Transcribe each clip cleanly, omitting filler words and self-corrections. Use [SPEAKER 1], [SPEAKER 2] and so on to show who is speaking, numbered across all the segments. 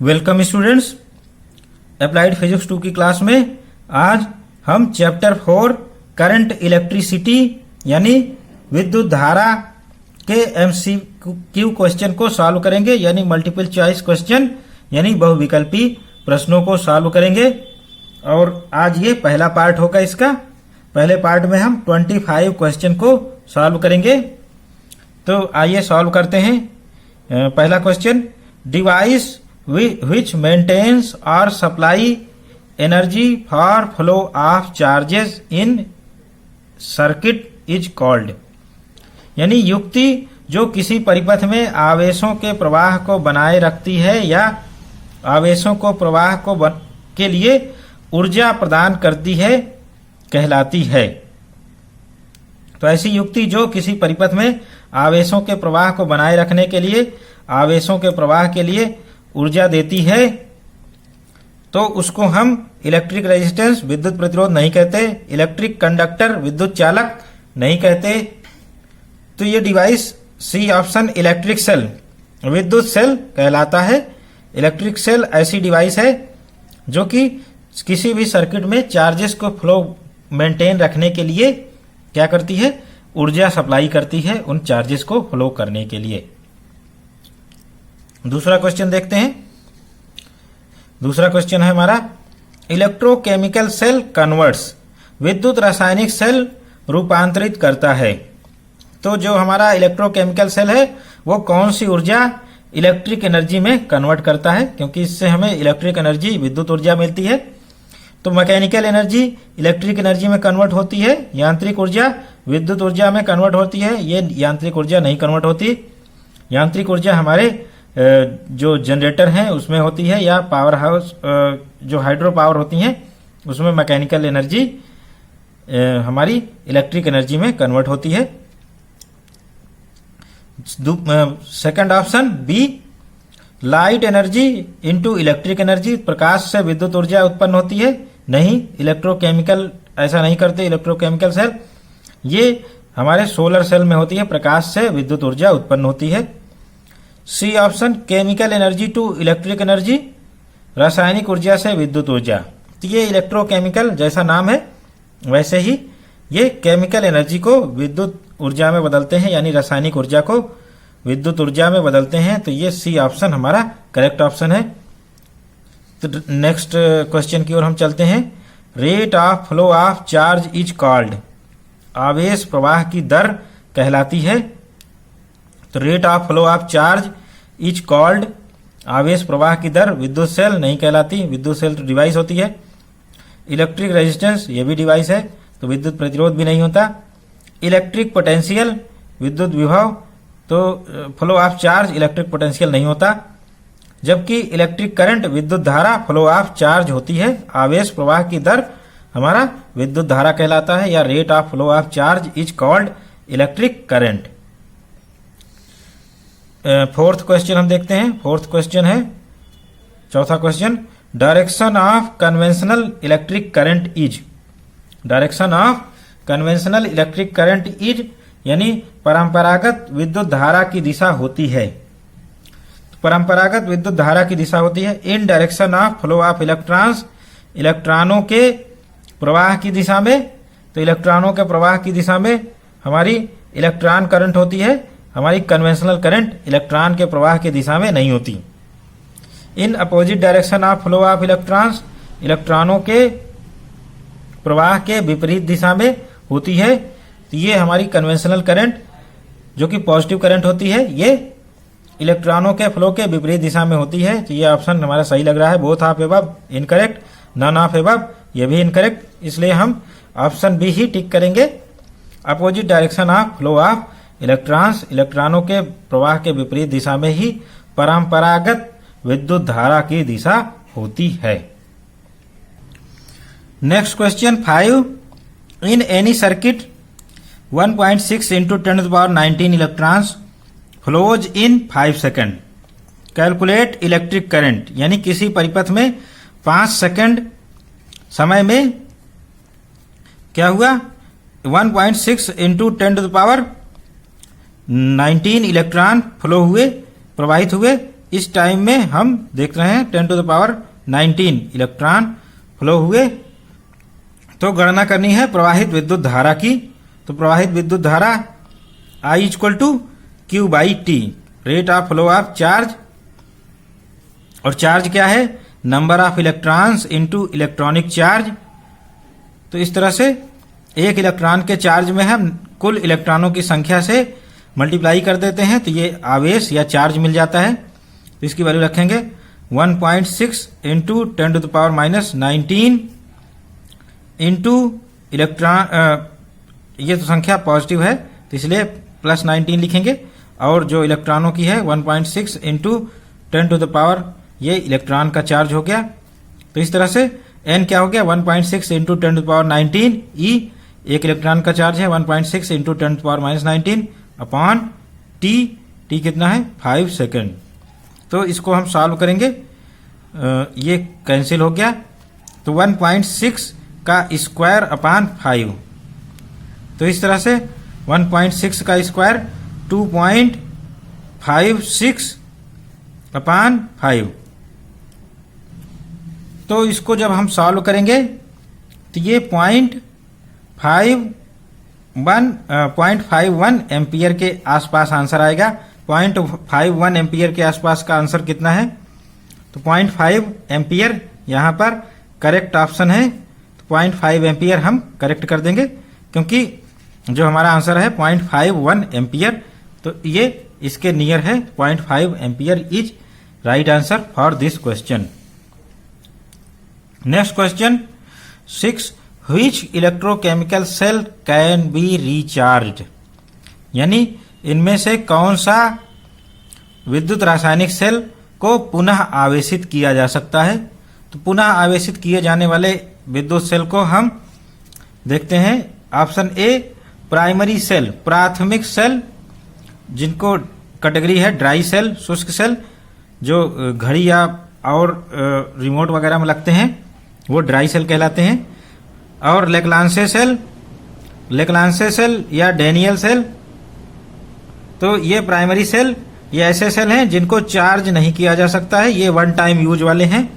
[SPEAKER 1] Welcome students, applied physics 2 की class में आज हम चैप्टर 4 करंट इलेक्ट्रिसिटी यानी विद्युत धारा के एमसीक्यू क्वेश्चन को सॉल्व करेंगे, यानी मल्टीपल चॉइस क्वेश्चन यानी बहुविकल्पी प्रश्नों को सॉल्व करेंगे। और आज ये पहला पार्ट होगा। इसका पहले पार्ट में हम 25 क्वेश्चन को सॉल्व करेंगे। तो आइए सॉल्व करते हैं। पहला question, device which maintains or supply energy for flow of charges in circuit is called, यानी युक्ति जो किसी परिपथ में आवेशों के प्रवाह को बनाए रखती है या आवेशों को प्रवाह को के लिए ऊर्जा प्रदान करती है कहलाती है। तो ऐसी युक्ति जो किसी परिपथ में आवेशों के प्रवाह को बनाए रखने के लिए आवेशों के प्रवाह के लिए ऊर्जा देती है, तो उसको हम इलेक्ट्रिक रेजिस्टेंस विद्युत प्रतिरोध नहीं कहते, इलेक्ट्रिक कंडक्टर विद्युत चालक नहीं कहते। तो ये device C option electric cell विद्युत सेल कहलाता है। इलेक्ट्रिक सेल ऐसी डिवाइस है जो कि किसी भी सर्किट में चार्जेस को फ्लो मेंटेन रखने के लिए क्या करती है, ऊर्जा सप्लाई करती है उन चार्जेस को फ्लो करने के लिए। दूसरा क्वेश्चन देखते हैं। दूसरा क्वेश्चन है हमारा, इलेक्ट्रोकेमिकल सेल कन्वर्ट्स, विद्युत रासायनिक सेल रूपांतरित करता है। तो जो हमारा इलेक्ट्रोकेमिकल सेल है वो कौन सी ऊर्जा इलेक्ट्रिक एनर्जी में कन्वर्ट करता है, क्योंकि इससे हमें इलेक्ट्रिक एनर्जी विद्युत ऊर्जा मिलती है। तो मैकेनिकल एनर्जी इलेक्ट्रिक एनर्जी में कन्वर्ट होती है, यांत्रिक ऊर्जा विद्युत ऊर्जा में कन्वर्ट होती है। ये यांत्रिक ऊर्जा नहीं कन्वर्ट होती। यांत्रिक ऊर्जा हमारे जो जनरेटर हैं उसमें होती है, या पावर हाउस जो हाइड्रो पावर होती हैं उसमें मैकेनिकल एनर्जी हमारी इलेक्ट्रिक एनर्जी में कन्वर्ट होती है। Second option B, light energy into electric energy, प्रकाश से विद्युत ऊर्जा उत्पन्न होती है। नहीं, इलेक्ट्रोकेमिकल ऐसा नहीं करते। इलेक्ट्रोकेमिकल सेल ये हमारे सोलर सेल में होती है, प्रकाश से विद्युत ऊर्जा उत्पन्न होती है। C option, chemical energy to electric energy, रासायनिक ऊर्जा से विद्युत ऊर्जा। तो ये इलेक्ट्रोकेमिकल जैसा नाम है वैसे ही ये केमिकल एनर्जी को विद्युत ऊर्जा में बदलते हैं, यानी रासायनिक ऊर्जा को विद्युत ऊर्जा में बदलते हैं। तो ये सी ऑप्शन हमारा करेक्ट ऑप्शन है। तो नेक्स्ट क्वेश्चन की ओर हम चलते हैं। Rate of flow of charge is called, आवेश प्रवाह की दर कहलाती है। तो rate of flow of charge is called, आवेश प्रवाह की दर विद्युत सेल नहीं कहलाती। विद्युत सेल तो डिवाइस होती है। इलेक्ट्रिक रेजिस्टेंस ये भी डिवाइस है, तो विद्युत प्रतिरोध भी नहीं होता। इलेक्ट्रिक पोटेंशियल विद्युत विभव, तो flow of charge electric potential नहीं होता। जबकि इलेक्ट्रिक करंट विद्युत धारा फ्लो ऑफ चार्ज होती है। आवेश प्रवाह की दर हमारा विद्युत धारा कहलाता है, या rate of flow of charge is called electric current. Fourth question हम देखते हैं। फोर्थ क्वेश्चन है, चौथा question, direction of conventional electric current is, direction of conventional electric current is यानी परंपरागत विद्युत धारा की दिशा होती है। परंपरागत विद्युत धारा की दिशा होती है। इन direction of flow of electrons, इलेक्ट्रॉनों के प्रवाह की दिशा में। तो इलेक्ट्रॉनों के प्रवाह की दिशा में हमारी इलेक्ट्रॉन करंट होती है। हमारी कन्वेंशनल करंट इलेक्ट्रॉन के प्रवाह की दिशा में नहीं होती। In opposite direction of flow of electrons, इलेक्ट्रॉनों के प्रवाह के विपरीत दिशा में होती है। तो ये हमारी कन्वेंशनल करंट जो कि पॉजिटिव करंट होती है, ये इलेक्ट्रॉनों के फ्लो के विपरीत दिशा में होती है। तो ये ऑप्शन हमारा सही लग रहा है। Both of above incorrect, none of above ये भी इनकरेक्ट, इसलिए हम ऑप्शन बी ही टिक करेंगे। Opposite direction of flow of electrons, इलेक्ट्रॉनों के प्रवाह के विपरीत दिशा में ही परंपरागत विद्युत धारा की दिशा होती है। Next question 5, in any circuit 1.6 into 10⁻19 electrons flows in 5 second, calculate electric current, यानी किसी परिपथ में 5 सेकेंड समय में क्या हुआ, 1.6 into 10⁻19 इलेक्ट्रॉन फ्लो हुए, प्रवाहित हुए। इस टाइम में हम देख रहे हैं 10⁻19 इलेक्ट्रॉन फ्लो हुए। तो गणना करनी है प्रवाहित विद्युत धारा की। तो प्रवाहित विद्युत धारा I = Q/T, rate of flow of charge. और चार्ज क्या है? Number of electrons into electronic charge. तो इस तरह से एक इलेक्ट्रॉन के चार्ज में हम कुल इलेक्ट्रॉनों की संख्या से मल्टीप्लाई कर देते हैं तो ये आवेश या चार्ज मिल जाता है। तो इसकी वैल्यू रखेंगे 1.6 इंटू 10⁻19 इंटू इलेक्ट्रॉन, ये तो संख्या पॉजिटिव है तो इसलिए +19 लिखेंगे, और जो इलेक्ट्रॉनों की है 1.6 इंटू 10⁻, ये इलेक्ट्रॉन का चार्ज हो गया। तो इस तरह से n क्या हो गया? 1.6 इंटू 10⁻19 E, एक इलेक्ट्रॉन का चार्ज है 1.6 इंटू 10⁻19 अपॉन T। T कितना है? 5 सेकेंड। तो इसको हम सॉल्व करेंगे, ये कैंसिल हो गया। तो 1.6 का स्क्वायर अपॉन 5, तो इस तरह से 1.6 का स्क्वायर 2.56 अपॉन 5। तो इसको जब हम सॉल्व करेंगे तो ये 0.51 एम्पियर के आसपास आंसर आएगा। 0.51 एम्पियर के आसपास का आंसर कितना है? तो 0.5 एम्पियर यहाँ पर करेक्ट ऑप्शन है। तो 0.5 एम्पियर हम करेक्ट कर देंगे क्योंकि जो हमारा आंसर है 0.51 एम्पियर, तो ये इसके नियर है। 0.5 ampere is right answer for this question. Next question 6, which electrochemical cell can be recharge, यानी इनमें से कौन सा विद्युत रासायनिक सेल को पुनः आवेशित किया जा सकता है? तो पुनः आवेशित किए जाने वाले विद्युत सेल को हम देखते हैं। ऑप्शन ए, प्राइमरी सेल, प्राथमिक सेल, जिनको कैटेगरी है ड्राई सेल, शुष्क सेल, जो घड़ी या और रिमोट वगैरह में लगते हैं वो ड्राई सेल कहलाते हैं। और लेक्लांसे सेल या डेनियल सेल, तो ये प्राइमरी सेल, ये ऐसे सेल हैं जिनको चार्ज नहीं किया जा सकता है, ये वन टाइम यूज वाले हैं।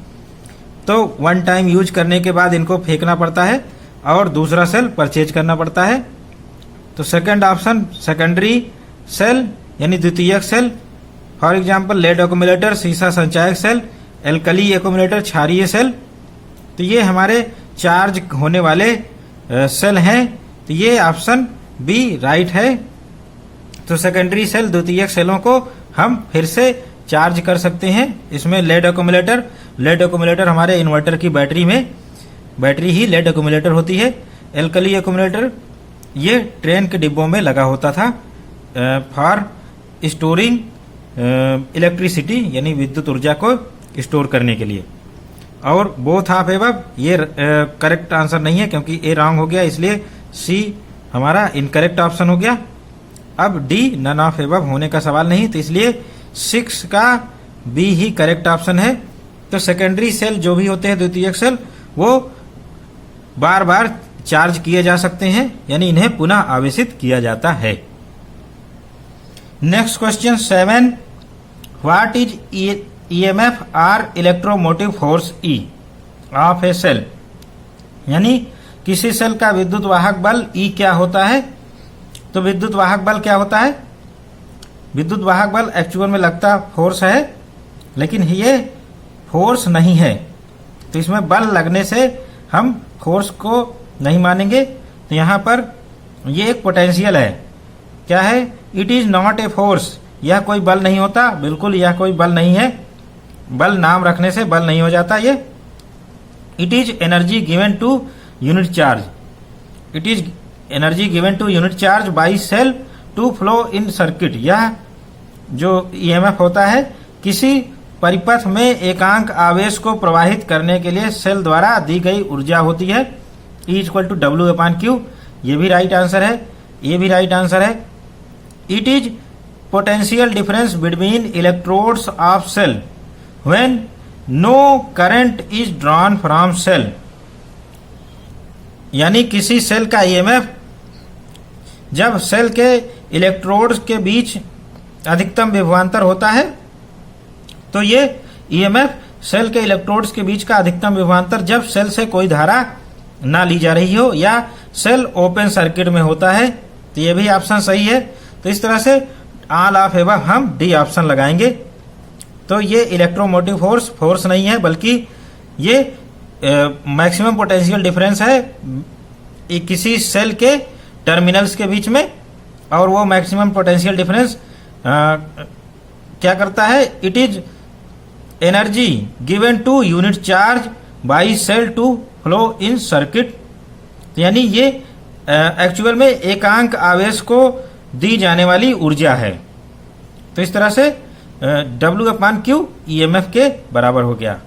[SPEAKER 1] तो वन टाइम यूज करने के बाद इनको फेंकना पड़ता है और दूसरा सेल परचेज करना पड़ता है। तो सेकंड ऑप्शन सेकेंडरी सेल यानी द्वितीयक cell, for example lead accumulator, सीसा संचायक सेल, एल्कली एक्यूमुलेटर, क्षारीय सेल। तो ये हमारे चार्ज होने वाले सेल हैं। तो ये ऑप्शन बी राइट है। तो सेकेंडरी सेल, द्वितीयक सेलों को हम फिर से चार्ज कर सकते हैं। इसमें लेड एक्यूमुलेटर हमारे इन्वर्टर की बैटरी ही लेड एक्यूमुलेटर होती है। एल्कली एक्यूमुलेटर ये ट्रेन के डिब्बों में लगा होता था फॉर स्टोरिंग इलेक्ट्रिसिटी, यानी विद्युत ऊर्जा को स्टोर करने के लिए। और बोथ ऑफ एबव ये करेक्ट आंसर नहीं है क्योंकि ए रॉन्ग हो गया, इसलिए सी हमारा इनकरेक्ट ऑप्शन हो गया। अब डी नन ऑफ एबव होने का सवाल नहीं, तो इसलिए 6 का बी ही करेक्ट ऑप्शन है। तो सेकेंडरी सेल जो भी होते हैं द्वितीयक सेल, वो बार बार चार्ज किए जा सकते हैं, यानी इन्हें पुनः आवेशित किया जाता है। Next question 7, what is EMF or electromotive force E of a cell, यानी किसी सेल का विद्युत वाहक बल E क्या होता है? तो विद्युत वाहक बल क्या होता है? विद्युत वाहक बल एक्चुअल में लगता फोर्स है, लेकिन ये फोर्स नहीं है। तो इसमें बल लगने से हम फोर्स को नहीं मानेंगे। तो यहाँ पर ये एक पोटेंशियल है। क्या है? It is not a force, यह कोई बल नहीं होता, बिल्कुल यह कोई बल नहीं है। बल नाम रखने से बल नहीं हो जाता ये। It is energy given to unit charge, it is energy given to unit charge by cell to flow in circuit. यह जो EMF होता है किसी परिपथ में एकांक आवेश को प्रवाहित करने के लिए सेल द्वारा दी गई ऊर्जा होती है। E = W/Q, ये भी राइट आंसर है, ये भी राइट आंसर है। It is potential difference between electrodes of cell when no current is drawn from cell, यानी किसी सेल का EMF जब सेल के इलेक्ट्रोड्स के बीच अधिकतम विभवांतर होता है तो ये ईएमएफ सेल के इलेक्ट्रोड्स के बीच का अधिकतम विभवांतर जब सेल से कोई धारा ना ली जा रही हो या सेल ओपन सर्किट में होता है। तो ये भी ऑप्शन सही है। तो इस तरह से ऑल ऑफ एबव हम डी ऑप्शन लगाएंगे। तो ये इलेक्ट्रोमोटिव फोर्स नहीं है, बल्कि ये मैक्सिमम पोटेंशियल डिफरेंस है किसी सेल के टर्मिनल्स के बीच में। और वो मैक्सिमम पोटेंशियल डिफरेंस क्या करता है? It is energy given to unit charge by cell to flow in circuit. यानी ये एक्चुअल में एकांक आवेश को दी जाने वाली ऊर्जा है। तो इस तरह से W/Q ईएमएफ के बराबर हो गया।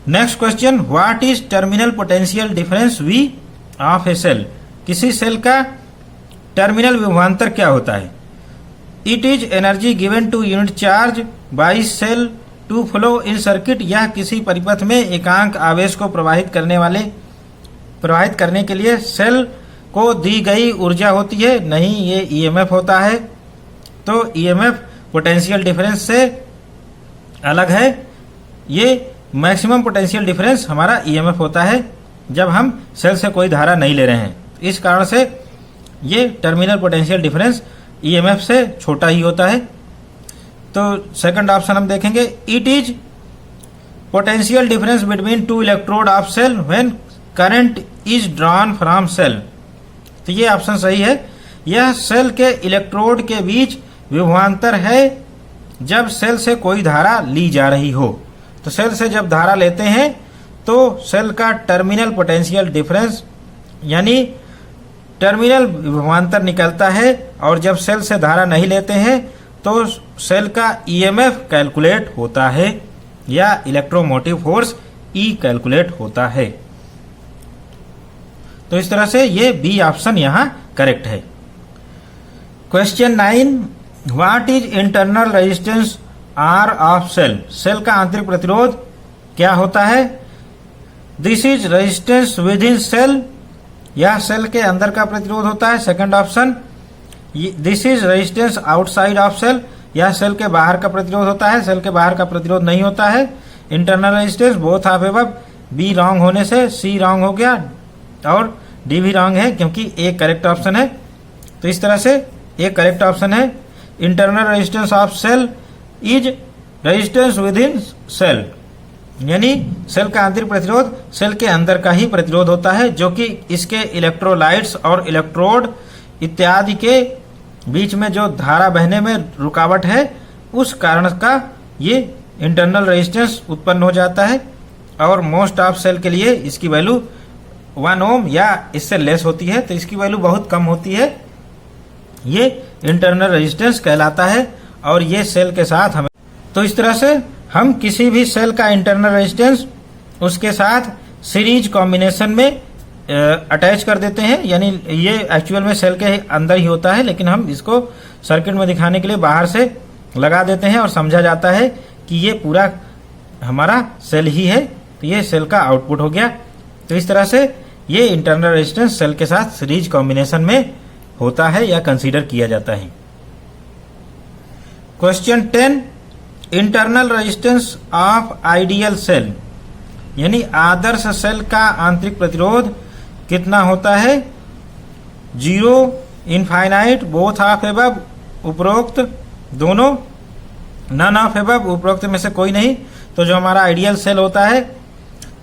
[SPEAKER 1] Next question, what is terminal potential difference V of a cell? किसी सेल का टर्मिनल विभवांतर क्या होता है? It is energy given to unit charge by cell to flow in circuit. यह किसी परिपथ में एकांक आवेश को प्रवाहित करने के लिए सेल को दी गई ऊर्जा होती है। नहीं, ये ईएमएफ होता है। तो ईएमएफ पोटेंशियल डिफरेंस से अलग है। ये मैक्सिमम पोटेंशियल डिफरेंस हमारा ईएमएफ होता है जब हम सेल से कोई धारा नहीं ले रहे हैं। इस कारण से ये टर्मिनल पोटेंशियल डिफरेंस ईएमएफ से छोटा ही होता है। तो सेकंड ऑप्शन हम देखेंगे, it is potential difference between two electrode of cell when current is drawn from cell. तो ये ऑप्शन सही है। यह सेल के इलेक्ट्रोड के बीच विभवांतर है जब सेल से कोई धारा ली जा रही हो। तो सेल से जब धारा लेते हैं तो सेल का टर्मिनल पोटेंशियल डिफरेंस यानी टर्मिनल विभवांतर निकलता है, और जब सेल से धारा नहीं लेते हैं तो सेल का ईएमएफ कैलकुलेट होता है या इलेक्ट्रोमोटिव फोर्स ई कैलकुलेट होता है। तो इस तरह से ये बी ऑप्शन यहां करेक्ट है। Question 9, what is internal resistance R of cell? Cell का आंतरिक प्रतिरोध क्या होता है? This is resistance within cell. यह सेल के अंदर का प्रतिरोध होता है। Second option, this is resistance outside of cell. यह सेल के बाहर का प्रतिरोध होता है। सेल के बाहर का प्रतिरोध नहीं होता है। Internal resistance both of above. Be wrong होने से सी रॉन्ग हो गया और डी भी रॉन्ग है क्योंकि ए करेक्ट ऑप्शन है। तो इस तरह से ए करेक्ट ऑप्शन है। Internal resistance of cell is resistance within cell, यानी सेल का आंतरिक प्रतिरोध सेल के अंदर का ही प्रतिरोध होता है, जो कि इसके इलेक्ट्रोलाइट्स और इलेक्ट्रोड इत्यादि के बीच में जो धारा बहने में रुकावट है उस कारण का ये इंटरनल रेजिस्टेंस उत्पन्न हो जाता है। और मोस्ट ऑफ सेल के लिए इसकी वैल्यू 1 ओम या इससे लेस होती है, तो इसकी वैल्यू बहुत कम होती है। ये इंटरनल रेजिस्टेंस कहलाता है और ये सेल के साथ हमें, तो इस तरह से हम किसी भी सेल का इंटरनल रेजिस्टेंस उसके साथ सीरीज कॉम्बिनेशन में अटैच कर देते हैं। यानी ये एक्चुअल में सेल के अंदर ही होता है, लेकिन हम इसको सर्किट में दिखाने के लिए बाहर से लगा देते हैं और समझा जाता है कि ये पूरा हमारा सेल ही है। तो ये सेल का आउटपुट हो गया। तो इस तरह से ये इंटरनल रेजिस्टेंस सेल के साथ सीरीज कॉम्बिनेशन में होता है या कंसीडर किया जाता है। Question 10, internal resistance of ideal cell, यानी आदर्श सेल का आंतरिक प्रतिरोध कितना होता है? 0, इनफाइनाइट, बोथ ऑफ एबव, उपरोक्त दोनों, नन ऑफ एबव, उपरोक्त में से कोई नहीं। तो जो हमारा आइडियल सेल होता है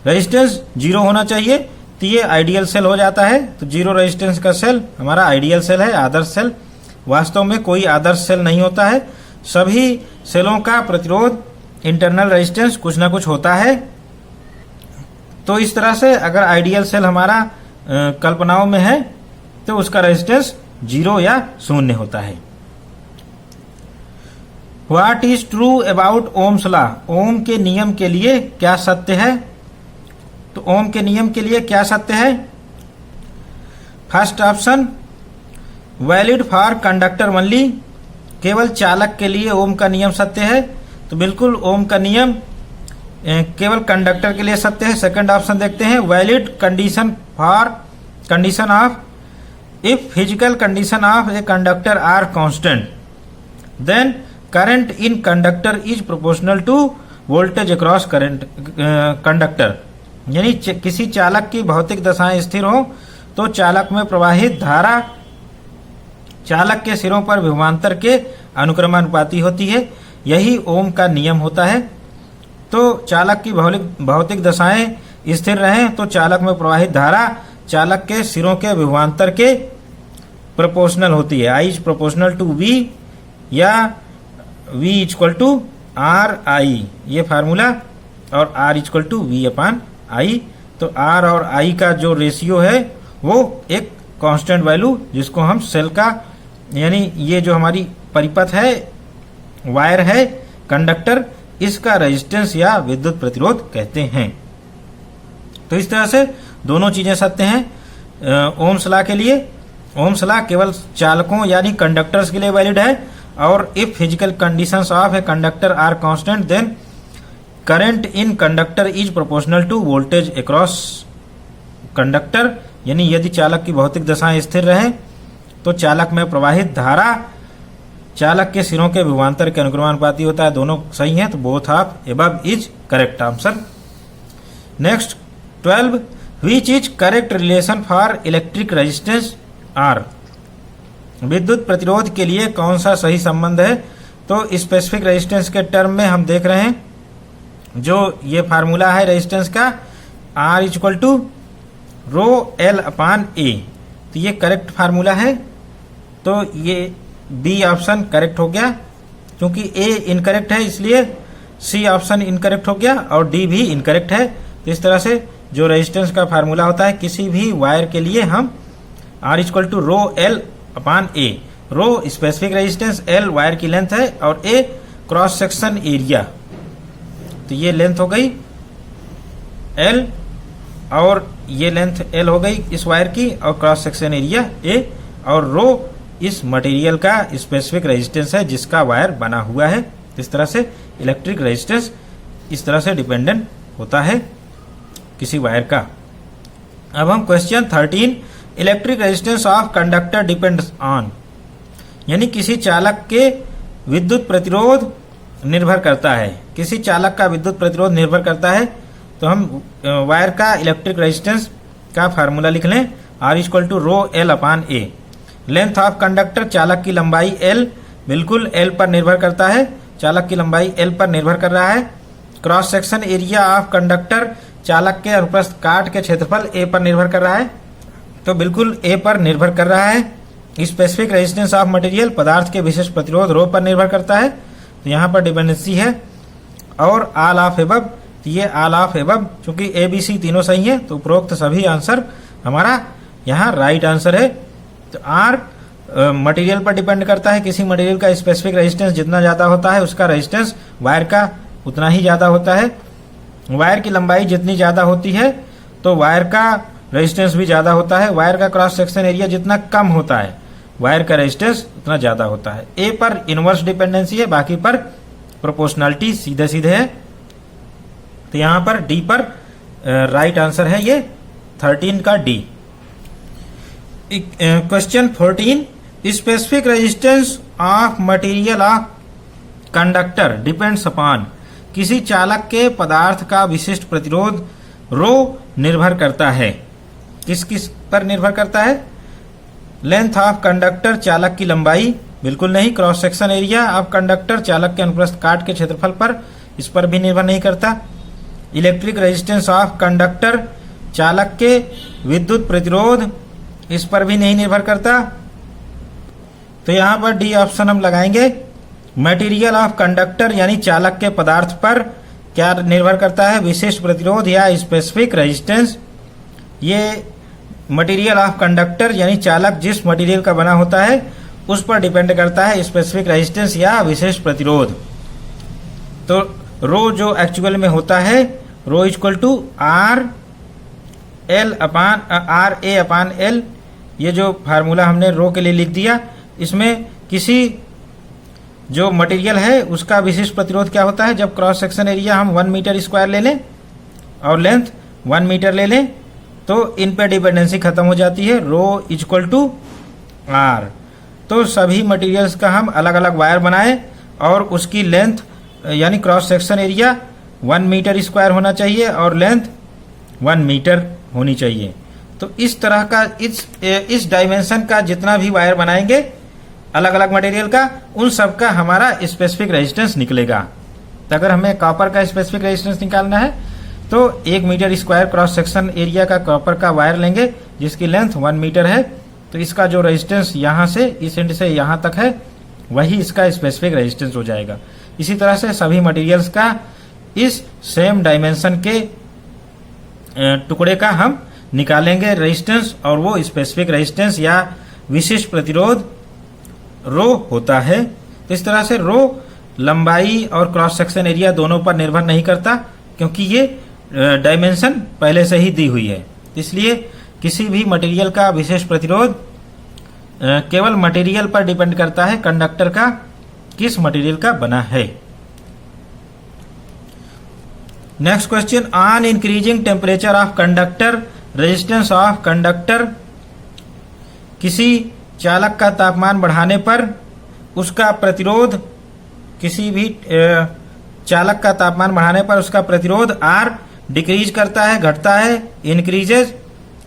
[SPEAKER 1] रेजिस्टेंस 0 होना चाहिए, तो ये आइडियल सेल हो जाता है। तो 0 रेजिस्टेंस का सेल हमारा आइडियल सेल है, आदर्श सेल। वास्तव में कोई आदर्श सेल नहीं होता है। सभी सेलों का प्रतिरोध इंटरनल रेजिस्टेंस कुछ ना कुछ होता है। तो इस तरह से अगर आइडियल सेल हमारा कल्पनाओं में है तो उसका रेजिस्टेंस 0 या 0 होता है। What is true about Ohm's law? Ohm के नियम के लिए क्या सत्य है? तो ओम के नियम के लिए क्या सत्य है? First option, valid for conductor only, केवल चालक के लिए ओम का नियम सत्य है। तो बिल्कुल ओम का नियम केवल कंडक्टर के लिए सत्य है। सेकंड ऑप्शन देखते हैं, valid condition for condition of if physical condition of a conductor are constant, then current in conductor is proportional to voltage across current conductor, यानी किसी चालक की भौतिक दशाएं स्थिर हो तो चालक में प्रवाहित धारा चालक के सिरों पर विभवांतर के अनुक्रमानुपाती होती है। यही ओम का नियम होता है। तो चालक की भौतिक दशाएं स्थिर रहें तो चालक में प्रवाहित धारा चालक के सिरों के विभवांतर के प्रोपोर्शनल होती है। I is proportional to V या V equal to R I, ये फार्मूला, और R equal to V upon I। तो R और I का जो रेशियो है वो एक कांस्टेंट वैल्यू, जिसको हम सेल का, यानी ये जो हमारी परिपथ है, वायर है, कंडक्टर, इसका रेजिस्टेंस या विद्युत प्रतिरोध कहते हैं। तो इस तरह से दोनों चीजें सत्य हैं। ओम्स लॉ के लिए, ओम्स लॉ केवल चालकों यानी कंडक्टर्स के लिए वैलिड है, और if physical conditions of a conductor are constant then current in conductor is proportional to voltage across conductor, यानी यदि चालक की भौतिक दशाएं स्थिर रहें तो चालक में प्रवाहित धारा चालक के सिरों के विभवांतर के अनुक्रमानुपाती होता है। दोनों सही हैं, तो both of above is correct answer. Next 12, which is correct relation for electric resistance R, विद्युत प्रतिरोध के लिए कौन सा सही संबंध है। तो स्पेसिफिक रेजिस्टेंस के टर्म में हम देख रहे हैं जो ये फार्मूला है रेजिस्टेंस का, R equal to rho L upon A, तो ये करेक्ट फार्मूला है। तो ये बी ऑप्शन करेक्ट हो गया, क्योंकि ए इनकरेक्ट है इसलिए सी ऑप्शन इनकरेक्ट हो गया, और डी भी इनकरेक्ट है। तो इस तरह से जो रेजिस्टेंस का फार्मूला होता है किसी भी वायर के लिए, हम R equal to rho L upon A, rho specific resistance, L wire की लेंथ है, और ए क्रॉस सेक्शन एरिया। तो ये लेंथ हो गई एल, और ये लेंथ एल हो गई इस वायर की, और क्रॉस सेक्शन एरिया ए, और रो इस मटेरियल का स्पेसिफिक रेजिस्टेंस है जिसका वायर बना हुआ है। इस तरह से इलेक्ट्रिक रेजिस्टेंस इस तरह से डिपेंडेंट होता है किसी वायर का। अब हम question 13, electric resistance of conductor depends on, यानी किसी चालक के विद्युत प्रतिरोध निर्भर करता है, किसी चालक का विद्युत प्रतिरोध निर्भर करता है। तो हम वायर का इलेक्ट्रिक रेजिस्टेंस का फार्मूला लिख लें, R equal to rho L upon A. Length of conductor, चालक की लंबाई L, बिल्कुल L पर निर्भर करता है, चालक की लंबाई L पर निर्भर कर रहा है। Cross section area of conductor, चालक के अनुप्रस्थ काट के क्षेत्रफल A पर निर्भर कर रहा है, तो बिल्कुल A पर निर्भर कर रहा है। स्पेसिफिक रेजिस्टेंस ऑफ मटेरियल, पदार्थ के विशेष प्रतिरोध रो पर निर्भर करता है, तो यहाँ पर डिपेंडेंसी है। और ऑल ऑफ एबव, तो ये ऑल ऑफ एबव, चूंकि ए बी सी तीनों सही है, तो उपरोक्त सभी आंसर हमारा यहाँ राइट आंसर है। तो आर मटेरियल पर डिपेंड करता है, किसी मटेरियल का स्पेसिफिक रेजिस्टेंस जितना ज्यादा होता है उसका रेजिस्टेंस वायर का उतना ही ज्यादा होता है। वायर की लंबाई जितनी ज्यादा होती है तो वायर का रेजिस्टेंस भी ज्यादा होता है। वायर का क्रॉस सेक्शन एरिया जितना कम होता है वायर का रेजिस्टेंस उतना ज्यादा होता है। ए पर इनवर्स डिपेंडेंसी है, बाकी पर प्रोपोर्शनलिटी सीधे सीधे है। तो यहां पर डी पर राइट आंसर है ये 13 का D. Question 14, specific resistance of material of conductor depends upon, किसी चालक के पदार्थ का विशिष्ट प्रतिरोध रो निर्भर करता है। किस किस पर निर्भर करता है? लेंथ ऑफ कंडक्टर, चालक की लंबाई, बिल्कुल नहीं। Cross section area of conductor, चालक के अनुप्रस्थ काट के क्षेत्रफल पर, इस पर भी निर्भर नहीं करता। इलेक्ट्रिक रेजिस्टेंस ऑफ कंडक्टर, चालक के विद्युत प्रतिरोध, इस पर भी नहीं निर्भर करता। तो यहां पर डी ऑप्शन हम लगाएंगे। मटेरियल ऑफ कंडक्टर यानी चालक के पदार्थ पर क्या निर्भर करता है? विशिष्ट प्रतिरोध या स्पेसिफिक रेजिस्टेंस। ये मटेरियल ऑफ कंडक्टर यानी चालक जिस मटेरियल का बना होता है उस पर डिपेंड करता है स्पेसिफिक रेजिस्टेंस या विशेष प्रतिरोध। तो रो जो एक्चुअल में होता है, rho equal to R L upon R A upon L. ये जो फार्मूला हमने रो के लिए लिख दिया, इसमें किसी जो मटेरियल है उसका विशिष्ट प्रतिरोध क्या होता है? जब क्रॉस सेक्शन एरिया हम 1 मीटर स्क्वायर ले लें और लेंथ 1 मीटर ले लें तो इन पे डिपेंडेंसी खत्म हो जाती है। Rho equal to are. तो सभी मटेरियल्स का हम अलग अलग वायर बनाए और उसकी लेंथ यानी cross section area 1 meter square होना चाहिए और लेंथ 1 मीटर होनी चाहिए। तो इस तरह का इस डायमेंशन का जितना भी वायर बनाएंगे अलग अलग मटेरियल का, उन सब का हमारा स्पेसिफिक रेजिस्टेंस निकलेगा। तो अगर हमें कॉपर का स्पेसिफिक रेजिस्टेंस निकालना है तो 1 meter square cross section area का कॉपर का वायर लेंगे जिसकी लेंथ 1 मीटर है। तो इसका जो रेजिस्टेंस यहाँ से इस एंड से यहाँ तक है वही इसका स्पेसिफिक रेजिस्टेंस हो जाएगा। इसी तरह से सभी मटेरियल्स का इस सेम डायमेंशन के टुकड़े का हम निकालेंगे रेजिस्टेंस, और वो स्पेसिफिक रेजिस्टेंस या विशिष्ट प्रतिरोध रो होता है। तो इस तरह से रो लंबाई और क्रॉस सेक्शन एरिया दोनों पर निर्भर नहीं करता, क्योंकि ये डायमेंशन पहले से ही दी हुई है। इसलिए किसी भी मटेरियल का विशेष प्रतिरोध केवल मटेरियल पर डिपेंड करता है, कंडक्टर का किस मटेरियल का बना है। Next question, on increasing temperature of conductor resistance of conductor. किसी चालक का तापमान बढ़ाने पर उसका प्रतिरोध, किसी भी चालक का तापमान बढ़ाने पर उसका प्रतिरोध R डिक्रीज करता है, घटता है, इंक्रीजेज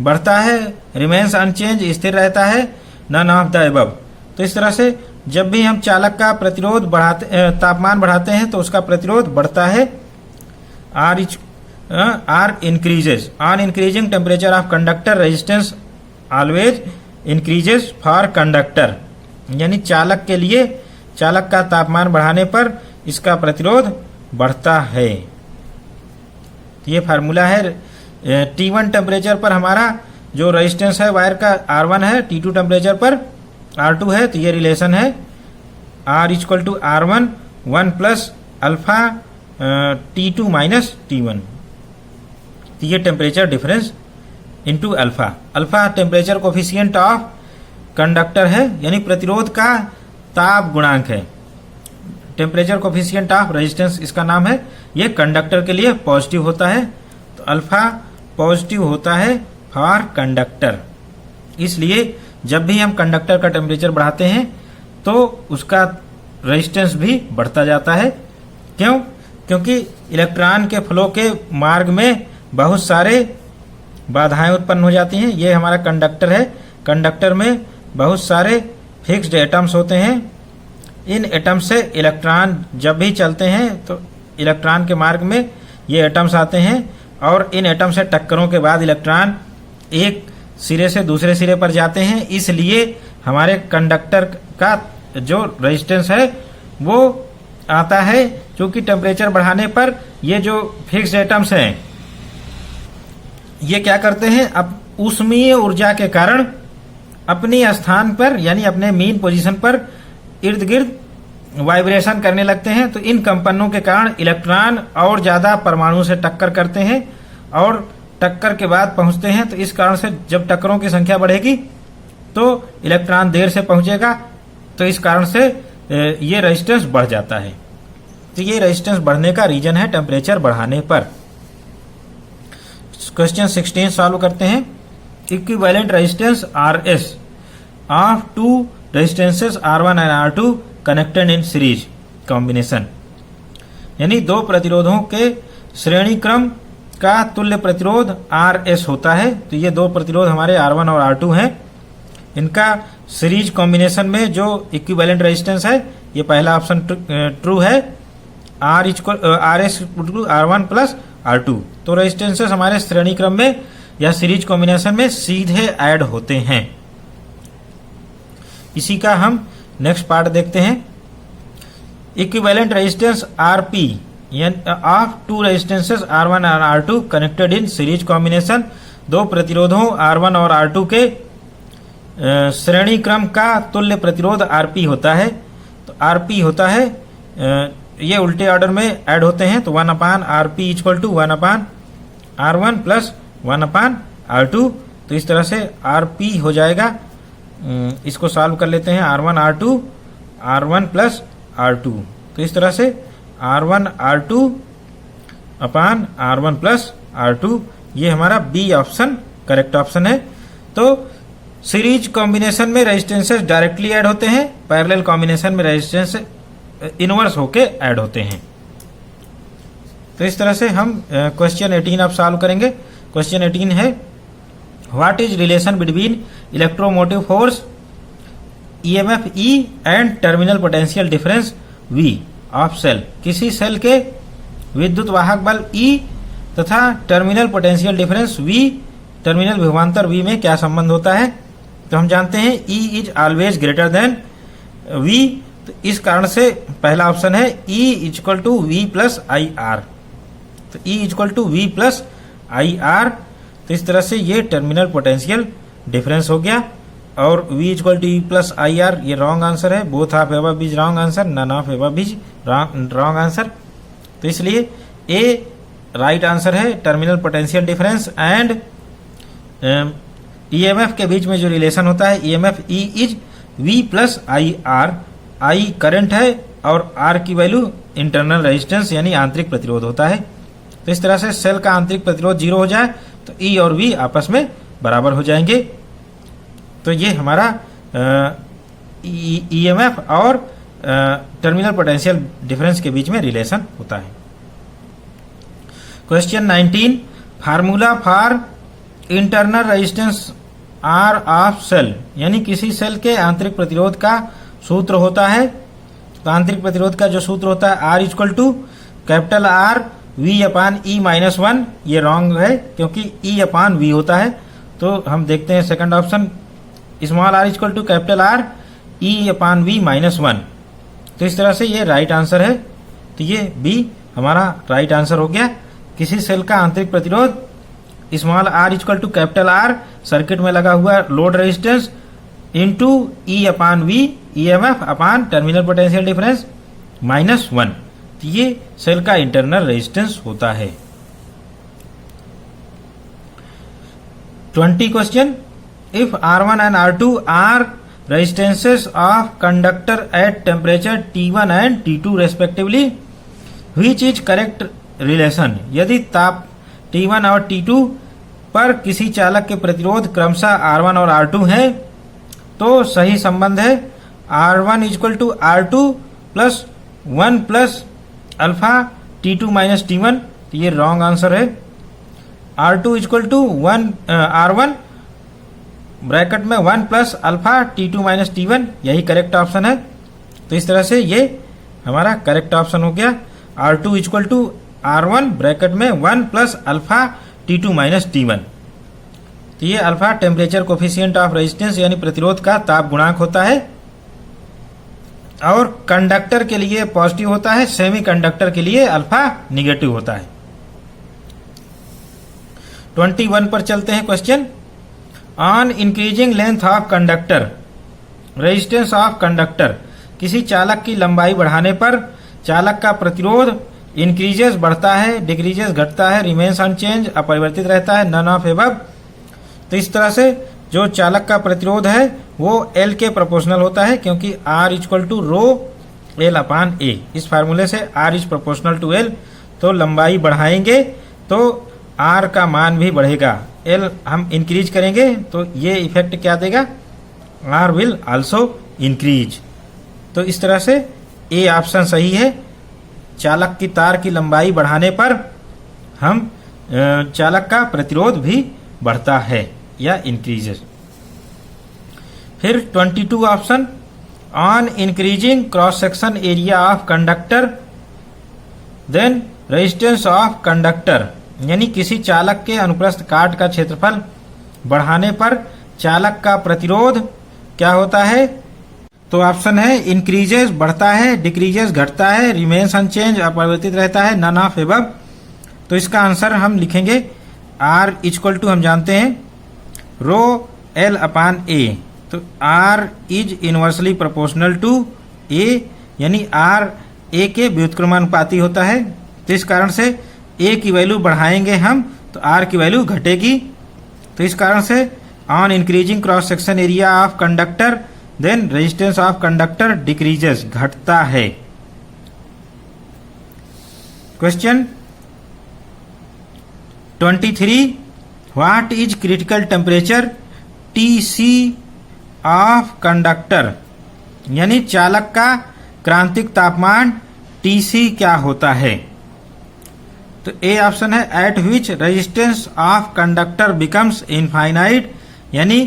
[SPEAKER 1] बढ़ता है, रिमेन्स अनचेंज स्थिर रहता है, नन ऑफ द अबव। तो इस तरह से जब भी हम चालक का प्रतिरोध बढ़ाते तापमान बढ़ाते हैं तो उसका प्रतिरोध बढ़ता है। R increases on increasing temperature of conductor resistance always increases for conductor, यानी चालक के लिए चालक का तापमान बढ़ाने पर इसका प्रतिरोध बढ़ता है। ये फार्मूला है। T1 टेम्परेचर पर हमारा जो रेजिस्टेंस है वायर का R1 है, T2 टेम्परेचर पर R2 है। तो ये रिलेशन है R equal to R1 1 plus alpha T2 minus T1। तो ये temperature difference into alpha. Alpha temperature coefficient of conductor है, यानी प्रतिरोध का ताप गुणांक है। टेम्परेचर कोफिशिएंट ऑफ रेजिस्टेंस इसका नाम है। ये कंडक्टर के लिए पॉजिटिव होता है, तो अल्फा पॉजिटिव होता है फॉर कंडक्टर। इसलिए जब भी हम कंडक्टर का टेम्परेचर बढ़ाते हैं तो उसका रेजिस्टेंस भी बढ़ता जाता है। क्यों? क्योंकि इलेक्ट्रॉन के फ्लो के मार्ग में बहुत सारे बाधाएं उत्पन्न हो जाती हैं। ये हमारा कंडक्टर है। कंडक्टर में बहुत सारे फिक्स्ड एटम्स होते हैं। इन एटम से इलेक्ट्रॉन जब भी चलते हैं तो इलेक्ट्रॉन के मार्ग में ये एटम्स आते हैं, और इन एटम से टक्करों के बाद इलेक्ट्रॉन एक सिरे से दूसरे सिरे पर जाते हैं। इसलिए हमारे कंडक्टर का जो रेजिस्टेंस है वो आता है, क्योंकि टेम्परेचर बढ़ाने पर ये जो फिक्स्ड एटम्स हैं ये क्या करते हैं, अब ऊष्मीय ऊर्जा के कारण अपनी स्थान पर यानी अपने मेन पोजीशन पर इर्द गिर्द वाइब्रेशन करने लगते हैं। तो इन कंपनों के कारण इलेक्ट्रॉन और ज्यादा परमाणु से टक्कर करते हैं और टक्कर के बाद पहुंचते हैं। तो इस कारण से जब टक्करों की संख्या बढ़ेगी तो इलेक्ट्रॉन देर से पहुंचेगा, तो इस कारण से ये रेजिस्टेंस बढ़ जाता है। तो ये रेजिस्टेंस बढ़ने का रीजन है टेम्परेचर बढ़ाने पर। क्वेश्चन 16 सॉल्व करते हैं। Equivalent resistance RS of two resistances R1 and R2 connected in series combination, यानी दो प्रतिरोधों के श्रेणी क्रम का तुल्य प्रतिरोध RS होता है। तो ये दो प्रतिरोध हमारे R1 और R2 हैं। इनका सीरीज कॉम्बिनेशन में जो इक्विवेलेंट रेजिस्टेंस है, ये पहला ऑप्शन ट्रू है, RS R1 प्लस R2। तो रेजिस्टेंसेस हमारे श्रेणी क्रम में या सीरीज कॉम्बिनेशन में सीधे ऐड होते हैं। इसी का हम नेक्स्ट पार्ट देखते हैं। Equivalent resistance RP of two resistances R1 और R2 connected in series combination, दो प्रतिरोधों R1 और R2 के श्रेणी क्रम का तुल्य प्रतिरोध RP होता है। तो RP होता है, ये उल्टे ऑर्डर में ऐड होते हैं। तो 1/RP equal to 1/R1 plus 1/R2। तो इस तरह से RP हो जाएगा। इसको सॉल्व कर लेते हैं। R1 R2 R1 plus R2। तो इस तरह से R1 R2 अपान R1 प्लस R2, ये हमारा बी ऑप्शन करेक्ट ऑप्शन है। तो सीरीज कॉम्बिनेशन में रेजिस्टेंसेस डायरेक्टली ऐड होते हैं, पैरेलल कॉम्बिनेशन में रेजिस्टेंस इनवर्स होके ऐड होते हैं। तो इस तरह से हम क्वेश्चन 18 अब सॉल्व करेंगे। क्वेश्चन 18 है what is relation between electromotive force EMF E and terminal potential difference V of cell. किसी सेल के विद्युत वाहक बल ई तथा terminal potential difference V, terminal विभवांतर वी में क्या संबंध होता है। तो हम जानते हैं E is always greater than V, तो इस कारण से पहला ऑप्शन है E equal to V plus I R. तो E equal to V plus I R, तो इस तरह से ये टर्मिनल पोटेंशियल डिफरेंस हो गया। और v equal to E plus I R ये रॉन्ग आंसर है। Both of above is wrong answer, none of above is wrong answer. तो इसलिए ए राइट आंसर है। Terminal potential difference and EMF के बीच में जो रिलेशन होता है EMF E is V plus I R. I current है और आर की वैल्यू इंटरनल रेजिस्टेंस यानी आंतरिक प्रतिरोध होता है। तो इस तरह से सेल का आंतरिक प्रतिरोध 0 हो जाए तो ई और वी आपस में बराबर हो जाएंगे। तो ये हमारा ईएमएफ और टर्मिनल पोटेंशियल डिफरेंस के बीच में रिलेशन होता है। Question 19 formula for internal resistance R of cell, यानी किसी सेल के आंतरिक प्रतिरोध का सूत्र होता है। तो आंतरिक प्रतिरोध का जो सूत्र होता है R equal to capital R V upon E minus 1। ये रॉन्ग है क्योंकि ई अपान वी होता है। तो हम देखते हैं second option small R equal to capital R E upon V minus 1। तो इस तरह से ये राइट आंसर है। तो ये बी हमारा राइट आंसर हो गया। किसी सेल का आंतरिक प्रतिरोध small R equal to capital R circuit में लगा हुआ load resistance into E upon V EMF upon terminal potential difference minus 1। तो ये सेल का इंटरनल रेजिस्टेंस होता है। 20 question if R1 and R2 are resistances of conductor at temperature T1 and T2 respectively, which is correct relation। यदि ताप T1 और T2 पर किसी चालक के प्रतिरोध क्रमशः R1 और R2 है तो सही संबंध है R1 equal to R2 plus 1 plus alpha T2 minus T1। तो ये रॉन्ग आंसर है। R2 equal to R1 bracket में 1 plus alpha T2 minus T1 यही करेक्ट ऑप्शन है। तो इस तरह से ये हमारा करेक्ट ऑप्शन हो गया। R2 equal to R1 bracket में 1 plus alpha T2 minus T1। तो ये alpha temperature coefficient of resistance यानी प्रतिरोध का ताप गुणांक होता है और कंडक्टर के लिए पॉजिटिव होता है, सेमी कंडक्टर के लिए अल्फा निगेटिव होता है। 21 पर चलते हैं question. On increasing length of conductor resistance of conductor, किसी चालक की लंबाई बढ़ाने पर चालक का प्रतिरोध इंक्रीजेस बढ़ता है, डिक्रीजेस घटता है, रिमेन्स अनचेंज अपरिवर्तित रहता है, नन ऑफ एबव। तो इस तरह से जो चालक का प्रतिरोध है वो L के प्रोपोर्शनल होता है क्योंकि R equal to rho L upon A। इस फार्मूले से R is proportional to L। तो लंबाई बढ़ाएंगे तो R का मान भी बढ़ेगा। L हम इंक्रीज करेंगे तो ये इफेक्ट क्या देगा, R विल आल्सो इंक्रीज। तो इस तरह से A ऑप्शन सही है। चालक की तार की लंबाई बढ़ाने पर हम चालक का प्रतिरोध भी बढ़ता है या इंक्रीजेस। फिर 22 option on increasing cross section area of conductor then resistance of conductor, यानी किसी चालक के अनुप्रस्थ काट का क्षेत्रफल बढ़ाने पर चालक का प्रतिरोध क्या होता है। तो ऑप्शन है इंक्रीजेस बढ़ता है, डिक्रीजेस घटता है, रिमेन्स अनचेंज अपरिवर्तित रहता है, नन ऑफ एबव। तो इसका आंसर हम लिखेंगे R इक्वल टू हम जानते हैं रो L अपान A। तो R is inversely proportional to A, यानी R A के व्युत्क्रमानुपाती होता है। तो इस कारण से A की वैल्यू बढ़ाएंगे हम तो R की वैल्यू घटेगी। तो इस कारण से on increasing cross section area of conductor then resistance of conductor decreases घटता है। Question 23 what is critical temperature TC of conductor, यानी चालक का क्रांतिक तापमान Tc क्या होता है? तो ए ऑप्शन है eight which resistance of conductor becomes infinite, यानी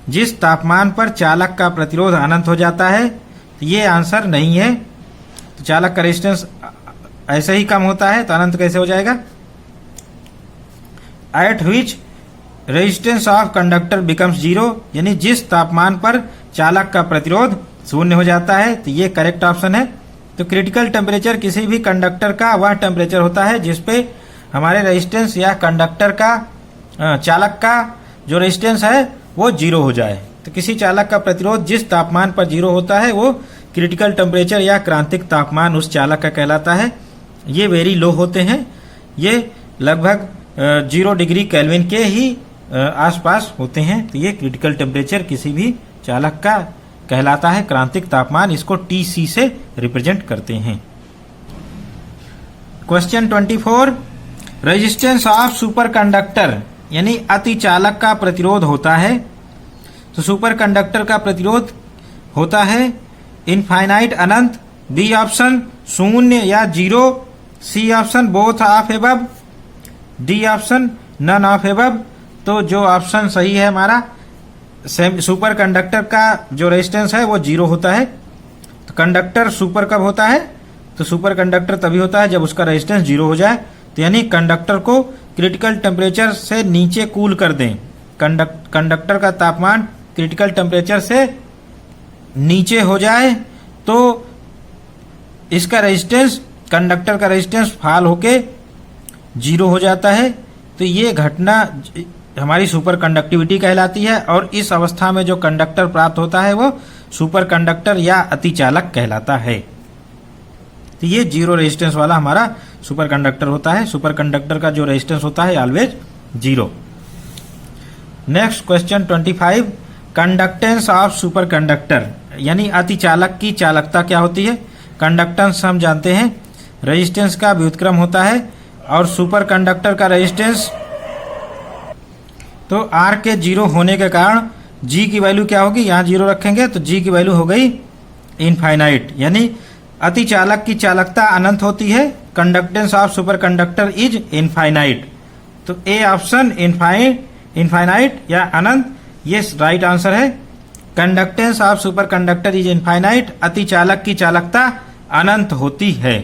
[SPEAKER 1] जिस तापमान पर चालक का प्रतिरोध अनंत हो जाता है। तो ये आंसर नहीं है। तो चालक का रेजिस्टेंस ऐसे ही कम होता है तो अनंत कैसे हो जाएगा? Eight which resistance of conductor becomes zero, यानी जिस तापमान पर चालक का प्रतिरोध शून्य हो जाता है। तो ये करेक्ट ऑप्शन है। तो क्रिटिकल टेम्परेचर किसी भी कंडक्टर का वह टेम्परेचर होता है जिसपे हमारे रेजिस्टेंस या कंडक्टर का चालक का जो रेजिस्टेंस है वो जीरो हो जाए। तो किसी चालक का प्रतिरोध जिस तापमान पर जीरो होता है वो क्रिटिकल टेम्परेचर या क्रांतिक तापमान उस चालक का कहलाता है। ये वेरी लो होते हैं, ये लगभग 0 डिग्री केल्विन के ही आसपास होते हैं। तो ये क्रिटिकल टेम्परेचर किसी भी चालक का कहलाता है, क्रांतिक तापमान इसको Tc से रिप्रेजेंट करते हैं। Question 24, resistance of super conductor यानी अति चालक का प्रतिरोध होता है। तो सुपर कंडक्टर का प्रतिरोध होता है इनफाइनाइट अनंत, बी ऑप्शन शून्य या zero, C option both of above, D option none of above. तो जो ऑप्शन सही है हमारा, सुपर कंडक्टर का जो रेजिस्टेंस है वो जीरो होता है। तो कंडक्टर सुपर कब होता है? तो सुपर कंडक्टर तभी होता है जब उसका रेजिस्टेंस जीरो हो जाए। तो यानी कंडक्टर को क्रिटिकल टेम्परेचर से नीचे कूल कर दें। कंडक्टर का तापमान क्रिटिकल टेम्परेचर से नीचे हो जाए तो इसका रेजिस्टेंस, कंडक्टर का रेजिस्टेंस फॉल होके जीरो हो जाता है। तो ये घटना हमारी सुपर कंडक्टिविटी कहलाती है और इस अवस्था में जो कंडक्टर प्राप्त होता है वो सुपर कंडक्टर या अतिचालक कहलाता है। तो ये जीरो रेजिस्टेंस वाला हमारा सुपर कंडक्टर होता है। सुपर कंडक्टर का जो रेजिस्टेंस होता है always zero. Next question 25, conductance of super conductor यानी अतिचालक की चालकता क्या होती है? कंडक्टेंस हम जानते हैं रेजिस्टेंस का व्युत्क्रम होता है और सुपर कंडक्टर का रेजिस्टेंस तो R के जीरो होने के कारण G की वैल्यू क्या होगी? यहाँ जीरो रखेंगे तो G की वैल्यू हो गई इनफाइनाइट, यानी अतिचालक की चालकता अनंत होती है। Conductance of super conductor is infinite. तो ए ऑप्शन इनफाइनाइट या अनंत ये राइट आंसर है। Conductance of super conductor is infinite, अतिचालक की चालकता अनंत होती है।